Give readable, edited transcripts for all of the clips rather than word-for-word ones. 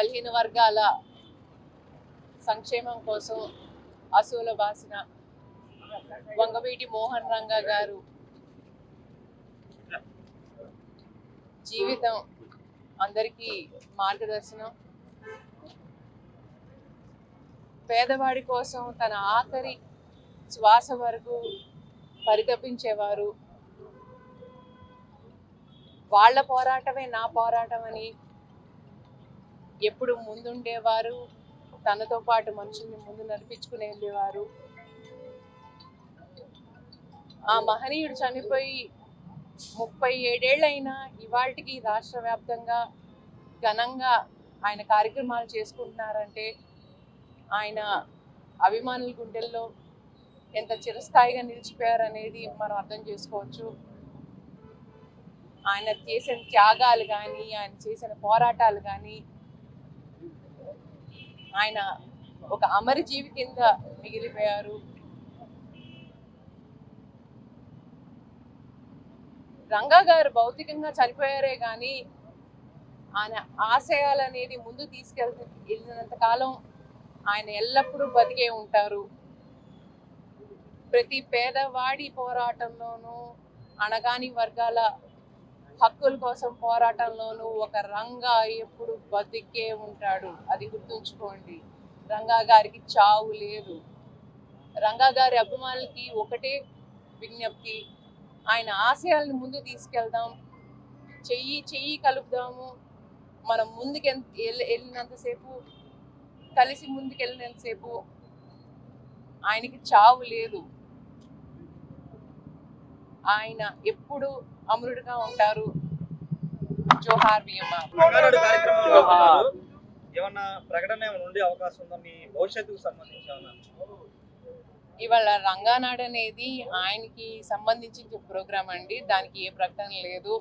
బలహీన వర్గాల సంక్షేమం కోసం అసూల బాసిన వంగవీటి మోహన్ రంగా గారు జీవితం అందరికీ మార్గదర్శనం. పేదవాడి కోసం తన ఆఖరి శ్వాస వరకు పరితపించేవారు. వాళ్ళ పోరాటమే నా పోరాటం అని ఎప్పుడు ముందుండేవారు. తనతో పాటు మనుషుల్ని ముందు నడిపించుకుని వెళ్ళేవారు. ఆ మహనీయుడు చనిపోయి 37 ఏళ్ళైనా ఇవాళకి రాష్ట్ర వ్యాప్తంగా ఘనంగా ఆయన కార్యక్రమాలు చేసుకుంటున్నారంటే ఆయన అభిమానుల గుండెల్లో ఎంత చిరస్థాయిగా నిలిచిపోయారనేది మనం అర్థం చేసుకోవచ్చు. ఆయన చేసిన త్యాగాలు కానీ, ఆయన చేసిన పోరాటాలు కానీ, ఆయన ఒక అమరజీవి కింద మిగిలిపోయారు. రంగా గారు భౌతికంగా చనిపోయారే కానీ ఆయన ఆశయాలు అనేది ముందు వెళ్ళినంత కాలం ఆయన ఎల్లప్పుడూ బతికే ఉంటారు. ప్రతి పేదవాడి పోరాటంలోనూ, అణగాని వర్గాల హక్కుల కోసం పోరాటంలోనూ ఒక రంగా ఎప్పుడు బతికే ఉంటాడు. అది గుర్తుంచుకోండి. రంగా గారికి చావు లేదు. రంగా గారి అభిమానులకి ఒకటే విజ్ఞప్తి, ఆయన ఆశయాలను ముందు తీసుకెళ్దాం, చెయ్యి కలుపుదాము. మనం ముందుకు వెళ్ళినంతసేపు, కలిసి ముందుకు వెళ్ళినంతసేపు ఆయనకి చావు లేదు. ఆయన ఎప్పుడు అమరుడుగా ఉంటారు. జోహార్ విఎంఆర్. ఏమన్నా ప్రకటన ఏమైనా ఉండే అవకాశం ఉందా మీ భవిష్యత్తుకు సంబంధించి? ఇవాళ రంగానాడు అనేది ఆయనకి సంబంధించిన ప్రోగ్రామ్ అండి. దానికి ఏ ప్రకటన లేదు,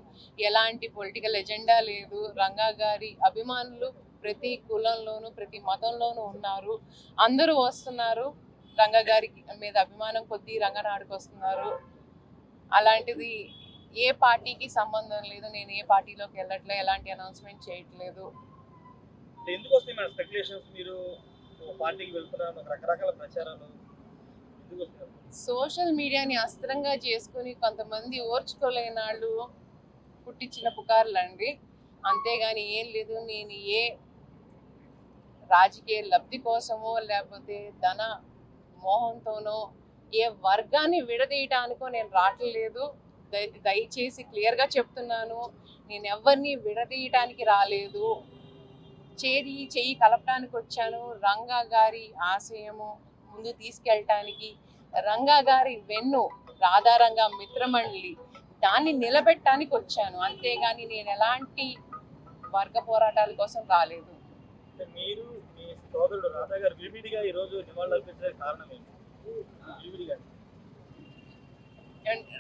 ఎలాంటి పొలిటికల్ ఎజెండా లేదు. రంగా గారి అభిమానులు ప్రతి కులంలోనూ ప్రతి మతంలోనూ ఉన్నారు. అందరూ వస్తున్నారు. రంగా గారి మీద అభిమానం కొద్దీ రంగనాడుకు వస్తున్నారు. అలాంటిది ఏ పార్టీకి సంబంధం లేదు. నేను ఏ పార్టీలోకి వెళ్ళట్లే, ఎలాంటి అనౌన్స్మెంట్ చేయట్లేదు. ఎందుకు వస్తాయి మన స్పెక్యులేషన్స్? మీరు పార్టీకి వెళ్తున్నారు, రకరకాల ప్రచారాలు. సోషల్ మీడియాని అస్త్రంగా చేసుకుని కొంతమంది ఓర్చుకోలేని వాళ్ళు పుట్టించిన పుకార్లండి. అంతేగాని ఏం లేదు. నేను ఏ రాజకీయ లబ్ధి కోసమో లేకపోతే ధన మోహంతోనో ఏ వర్గాన్ని విడదీయటానికో నేను రావట్లేదు. దయచేసి క్లియర్గా చెప్తున్నాను, నేను ఎవరిని విడదీయటానికి రాలేదు. చెయ్యి కలపడానికి వచ్చాను. రంగా గారి ఆశయము ముందు తీసుకెళ్ళటానికి, రంగా గారి వెన్ను రాధారంగా మిత్రమండలి దాన్ని నిలబెట్టడానికి వచ్చాను. అంతేగాని నేను ఎలాంటి వర్గ పోరాటాల కోసం రాలేదు. మీరు మీ సోదరుడు రాధా గారు విడివిడిగా ఈ రోజు నివాళులు అర్పించడానికి కారణం ఏంటి?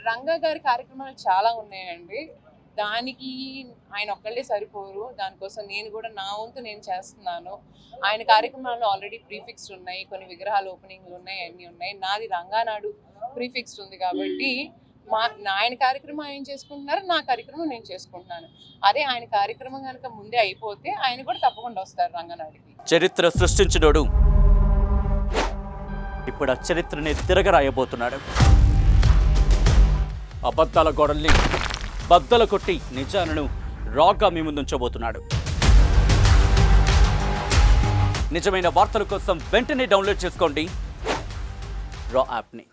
రంగా గారి కార్యక్రమాలు చాలా ఉన్నాయండి. దానికి ఆయన ఒక్కళ్ళే సరిపోరు. దానికోసం నేను కూడా నా వంతు నేను చేస్తున్నాను. ఆయన కార్యక్రమాల్లో ఆల్రెడీ ప్రీఫిక్స్డ్ ఉన్నాయి, కొన్ని విగ్రహాలు ఓపెనింగ్లు ఉన్నాయి, అన్నీ ఉన్నాయి. నాది రంగానాడు ప్రీఫిక్స్డ్ ఉంది కాబట్టి ఆయన కార్యక్రమం ఆయన చేసుకుంటున్నారు, నా కార్యక్రమం నేను చేసుకుంటున్నాను. అదే ఆయన కార్యక్రమం కనుక ముందే అయిపోతే ఆయన కూడా తప్పకుండా వస్తారు రంగనాడికి. చరిత్ర సృష్టించినోడు ఇప్పుడు ఆ చరిత్రని తిరగరాయబోతున్నాడు. అబద్ధాల గోడల్ని బద్దలు కొట్టి నిజాలను రాగా మీ ముందుంచబోతున్నాడు. నిజమైన వార్తల కోసం వెంటనే డౌన్లోడ్ చేసుకోండి రా యాప్ని.